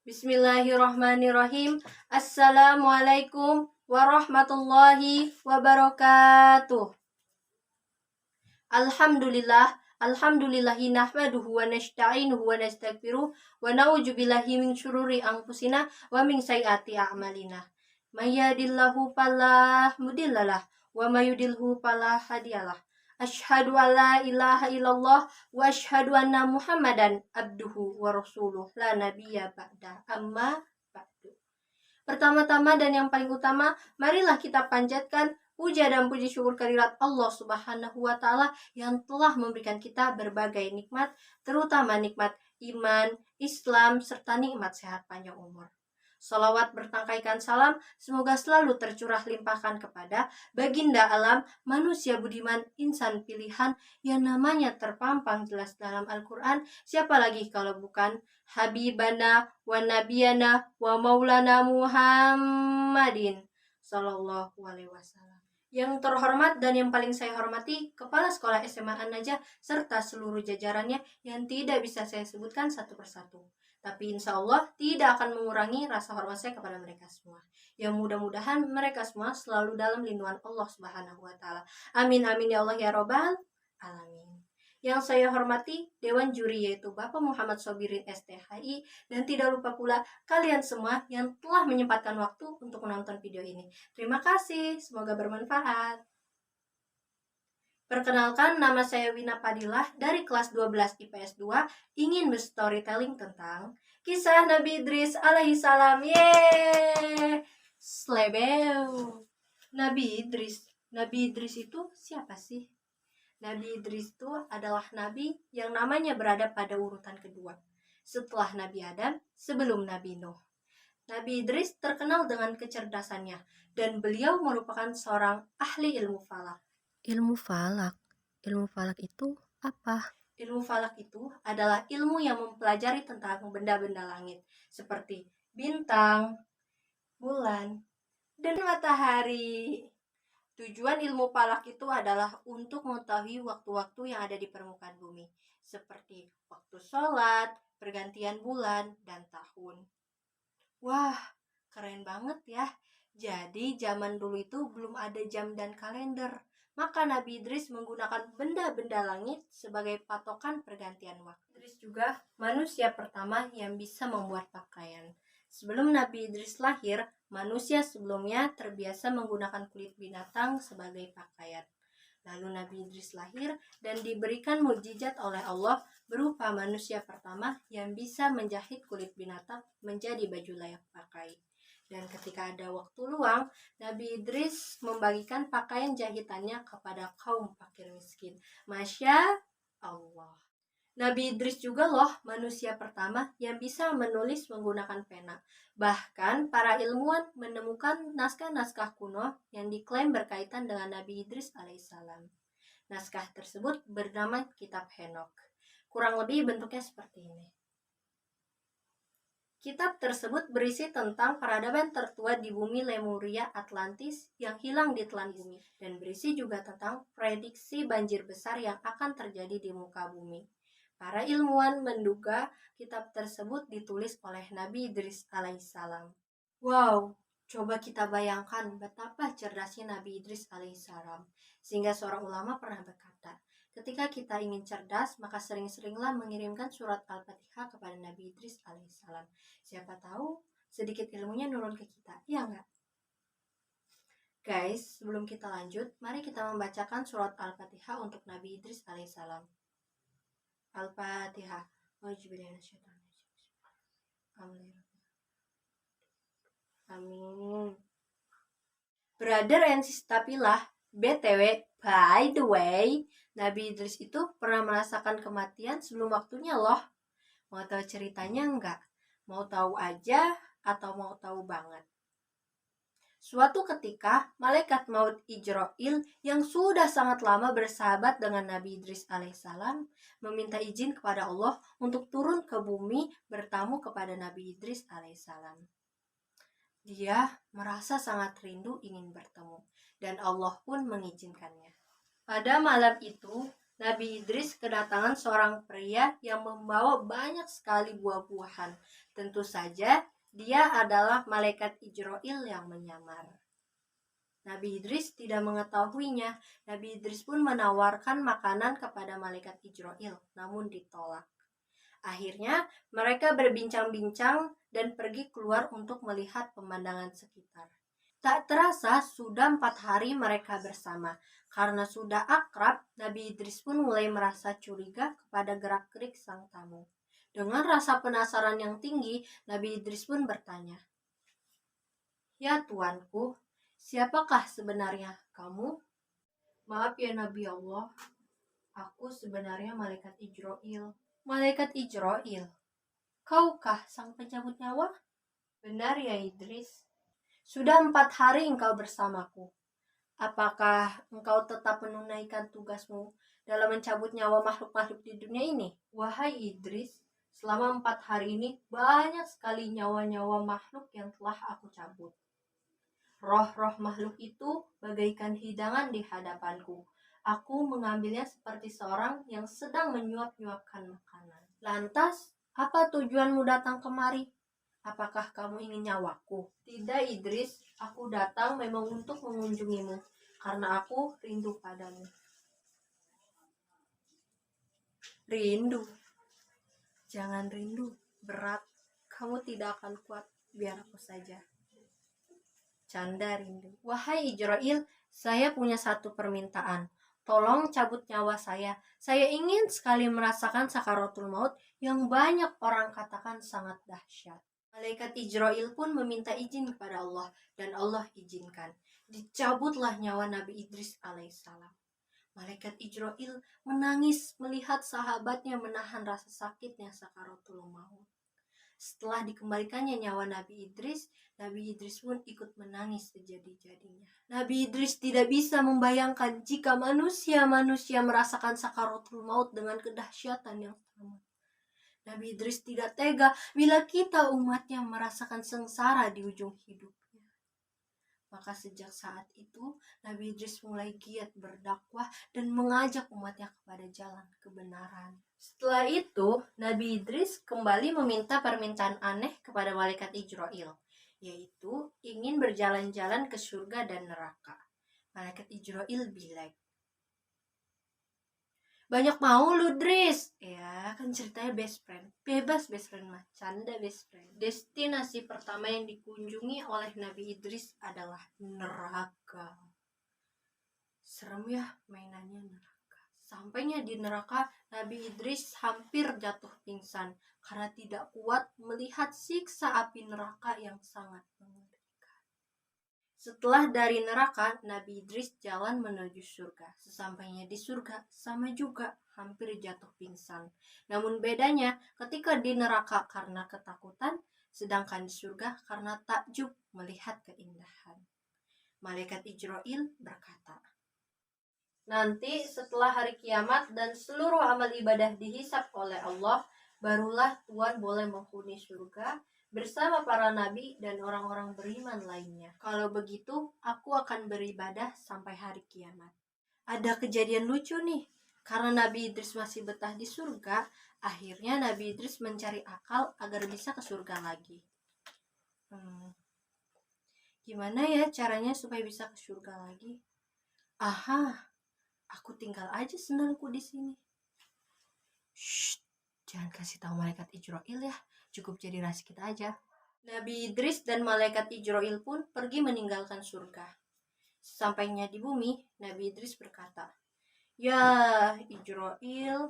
Bismillahirrahmanirrahim. Assalamualaikum warahmatullahi wabarakatuh. Alhamdulillahi nahmaduhu wa nasta'inuhu wa nastaghfiruh wa na'udzu billahi min syururi anfusina wa min sayyiati a'malina. May yahdihillahu fala mudhillalah wa may yudhlilhu fala hadiyalah. Asyhadu an la ilaha illallah wa asyhadu anna Muhammadan abduhu wa rasuluh la nabiyya ba'da amma ba'du. Pertama-tama dan yang paling utama, marilah kita panjatkan puja dan puji syukur kehadirat Allah Subhanahu wa taala yang telah memberikan kita berbagai nikmat, terutama nikmat iman, Islam serta nikmat sehat panjang umur. Salawat bertangkaikan salam semoga selalu tercurah limpahkan kepada baginda alam, manusia budiman, insan pilihan yang namanya terpampang jelas dalam Al-Quran. Siapa lagi kalau bukan Habibana wa Nabiyana wa Maulana Muhammadin Sallallahu Alaihi Wasallam. Yang terhormat dan yang paling saya hormati Kepala Sekolah SMA An-Najah serta seluruh jajarannya yang tidak bisa saya sebutkan satu persatu. Tapi insya Allah tidak akan mengurangi rasa hormat saya kepada mereka semua. Yang mudah-mudahan mereka semua selalu dalam lindungan Allah Subhanahu wa taala. Amin amin ya Allah ya Rabbal alamin. Yang saya hormati Dewan Juri yaitu Bapak Muhammad Sobirin STHI dan tidak lupa pula kalian semua yang telah menyempatkan waktu untuk menonton video ini. Terima kasih, semoga bermanfaat. Perkenalkan, nama saya Wina Padilah dari kelas 12 IPS 2, ingin berstorytelling tentang kisah Nabi Idris alaihissalam. Yeay! Slebeu! Nabi Idris itu siapa sih? Nabi Idris itu adalah nabi yang namanya berada pada urutan kedua setelah Nabi Adam sebelum Nabi Nuh. Nabi Idris terkenal dengan kecerdasannya dan beliau merupakan seorang ahli ilmu falak. Ilmu falak itu apa? Ilmu falak itu adalah ilmu yang mempelajari tentang benda-benda langit seperti bintang, bulan, dan matahari. Tujuan ilmu falak itu adalah untuk mengetahui waktu-waktu yang ada di permukaan bumi, seperti waktu sholat, pergantian bulan, dan tahun. Wah, keren banget ya. Jadi zaman dulu itu belum ada jam dan kalender. Maka Nabi Idris menggunakan benda-benda langit sebagai patokan pergantian waktu. Idris juga manusia pertama yang bisa membuat pakaian. Sebelum Nabi Idris lahir, manusia sebelumnya terbiasa menggunakan kulit binatang sebagai pakaian. Lalu Nabi Idris lahir dan diberikan mukjizat oleh Allah berupa manusia pertama yang bisa menjahit kulit binatang menjadi baju layak pakai. Dan ketika ada waktu luang, Nabi Idris membagikan pakaian jahitannya kepada kaum fakir miskin. Masya Allah. Nabi Idris juga loh manusia pertama yang bisa menulis menggunakan pena. Bahkan para ilmuwan menemukan naskah-naskah kuno yang diklaim berkaitan dengan Nabi Idris alaihissalam. Naskah tersebut bernama Kitab Henokh. Kurang lebih bentuknya seperti ini. Kitab tersebut berisi tentang peradaban tertua di bumi Lemuria Atlantis yang hilang di telan bumi dan berisi juga tentang prediksi banjir besar yang akan terjadi di muka bumi. Para ilmuwan menduga kitab tersebut ditulis oleh Nabi Idris alaihissalam. Wow, coba kita bayangkan betapa cerdasnya Nabi Idris alaihissalam. Sehingga seorang ulama pernah berkata, ketika kita ingin cerdas, maka sering-seringlah mengirimkan surat Al-Fatihah kepada Nabi Idris alaihissalam. Siapa tahu sedikit ilmunya nurun ke kita, iya nggak? Guys, sebelum kita lanjut, mari kita membacakan surat Al-Fatihah untuk Nabi Idris alaihissalam. Al-Fatihah. Amin. Brother and sister Pilah, BTW, by the way, Nabi Idris itu pernah merasakan kematian sebelum waktunya loh. Mau tahu ceritanya enggak? Mau tahu aja atau mau tahu banget? Suatu ketika, malaikat maut Ijrail yang sudah sangat lama bersahabat dengan Nabi Idris alaihissalam meminta izin kepada Allah untuk turun ke bumi bertamu kepada Nabi Idris alaihissalam. Dia merasa sangat rindu ingin bertemu dan Allah pun mengizinkannya. Pada malam itu, Nabi Idris kedatangan seorang pria yang membawa banyak sekali buah-buahan, Tentu saja dia adalah malaikat Ijroil yang menyamar. Nabi Idris tidak mengetahuinya. Nabi Idris pun menawarkan makanan kepada malaikat Ijroil, namun ditolak. Akhirnya mereka berbincang-bincang dan pergi keluar untuk melihat pemandangan sekitar. Tak terasa sudah 4 hari mereka bersama. Karena sudah akrab, Nabi Idris pun mulai merasa curiga kepada gerak-gerik sang tamu. Dengan rasa penasaran yang tinggi, Nabi Idris pun bertanya, "Ya tuanku, siapakah sebenarnya kamu?" "Maaf ya Nabi Allah, aku sebenarnya malaikat Ijroil." "Malaikat Ijroil? Kaukah sang pencabut nyawa?" "Benar ya Idris. Sudah 4 hari engkau bersamaku. Apakah engkau tetap menunaikan tugasmu dalam mencabut nyawa makhluk-makhluk di dunia ini?" "Wahai Idris, selama 4 hari ini banyak sekali nyawa-nyawa makhluk yang telah aku cabut. Roh-roh makhluk itu bagaikan hidangan di hadapanku. Aku mengambilnya seperti seorang yang sedang menyuap-nyuapkan makanan." "Lantas, apa tujuanmu datang kemari? Apakah kamu ingin nyawaku?" "Tidak Idris, aku datang memang untuk mengunjungimu, karena aku rindu padamu." "Rindu? Jangan rindu, berat. Kamu tidak akan kuat, biar aku saja." "Canda rindu." "Wahai Ijrail, saya punya satu permintaan. Tolong cabut nyawa saya. Saya ingin sekali merasakan sakaratul maut yang banyak orang katakan sangat dahsyat." Malaikat Ijrail pun meminta izin kepada Allah, dan Allah izinkan. Dicabutlah nyawa Nabi Idris alaihissalam. Malaikat Ijrail menangis melihat sahabatnya menahan rasa sakitnya sakaratul maut. Setelah dikembalikannya nyawa Nabi Idris pun ikut menangis sejadi-jadinya. Nabi Idris tidak bisa membayangkan jika manusia-manusia merasakan sakaratul maut dengan kedahsyatan yang sama. Nabi Idris tidak tega bila kita umatnya merasakan sengsara di ujung hidupnya. Maka sejak saat itu, Nabi Idris mulai giat berdakwah dan mengajak umatnya kepada jalan kebenaran. Setelah itu, Nabi Idris kembali meminta permintaan aneh kepada malaikat Ijrail, yaitu ingin berjalan-jalan ke surga dan neraka. Malaikat Ijrail bilang, "Banyak mau lu Dris." "Ya kan ceritanya best friend. Bebas best friend mah, canda best friend." Destinasi pertama yang dikunjungi oleh Nabi Idris adalah neraka. Serem ya mainannya neraka. Sampainya di neraka, Nabi Idris hampir jatuh pingsan karena tidak kuat melihat siksa api neraka yang sangat mengerikan. Setelah dari neraka, Nabi Idris jalan menuju surga. Sesampainya di surga, sama juga hampir jatuh pingsan. Namun bedanya, ketika di neraka karena ketakutan, sedangkan di surga karena takjub melihat keindahan. Malaikat Ijrail berkata, "Nanti setelah hari kiamat dan seluruh amal ibadah dihisap oleh Allah, barulah Tuhan boleh menghuni surga bersama para nabi dan orang-orang beriman lainnya. Kalau begitu, aku akan beribadah sampai hari kiamat." Ada kejadian lucu nih. Karena Nabi Idris masih betah di surga, akhirnya Nabi Idris mencari akal agar bisa ke surga lagi. Gimana ya caranya supaya bisa ke surga lagi? Aha, aku tinggal aja sendalku di sini. Shh, jangan kasih tahu malaikat Ijrail ya. Cukup jadi rahasia kita aja. Nabi Idris dan malaikat Ijrail pun pergi meninggalkan surga. Sampainya di bumi, Nabi Idris berkata, "Ya Ijrail,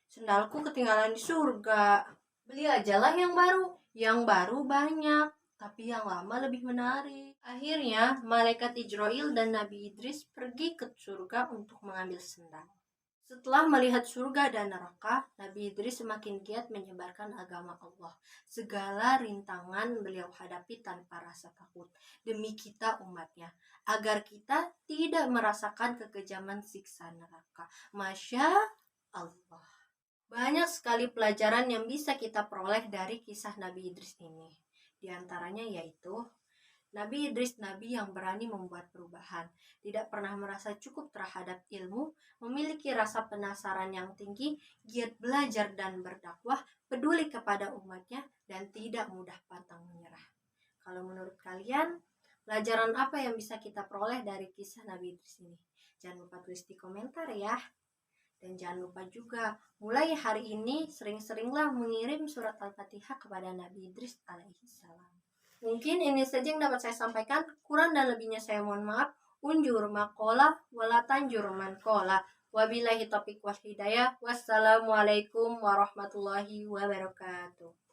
sendalku ketinggalan di surga. Beli ajalah yang baru." "Yang baru banyak, tapi yang lama lebih menarik." Akhirnya, malaikat Ijrail dan Nabi Idris pergi ke surga untuk mengambil sendal. Setelah melihat surga dan neraka, Nabi Idris semakin giat menyebarkan agama Allah. Segala rintangan beliau hadapi tanpa rasa takut demi kita umatnya, agar kita tidak merasakan kekejaman siksa neraka. Masya Allah. Banyak sekali pelajaran yang bisa kita peroleh dari kisah Nabi Idris ini. Di antaranya yaitu Nabi Idris nabi yang berani membuat perubahan, tidak pernah merasa cukup terhadap ilmu, memiliki rasa penasaran yang tinggi, giat belajar dan berdakwah, peduli kepada umatnya, dan tidak mudah pantang menyerah. Kalau menurut kalian, pelajaran apa yang bisa kita peroleh dari kisah Nabi Idris ini? Jangan lupa tulis di komentar ya. Dan jangan lupa juga, mulai hari ini sering-seringlah mengirim surat Al-Fatihah kepada Nabi Idris alaihissalam. Mungkin ini saja yang dapat saya sampaikan. Kurang dan lebihnya saya mohon maaf. Unjur makola wala tanjur mankola. Wabillahi taufiq wal hidayah. Wassalamualaikum warahmatullahi wabarakatuh.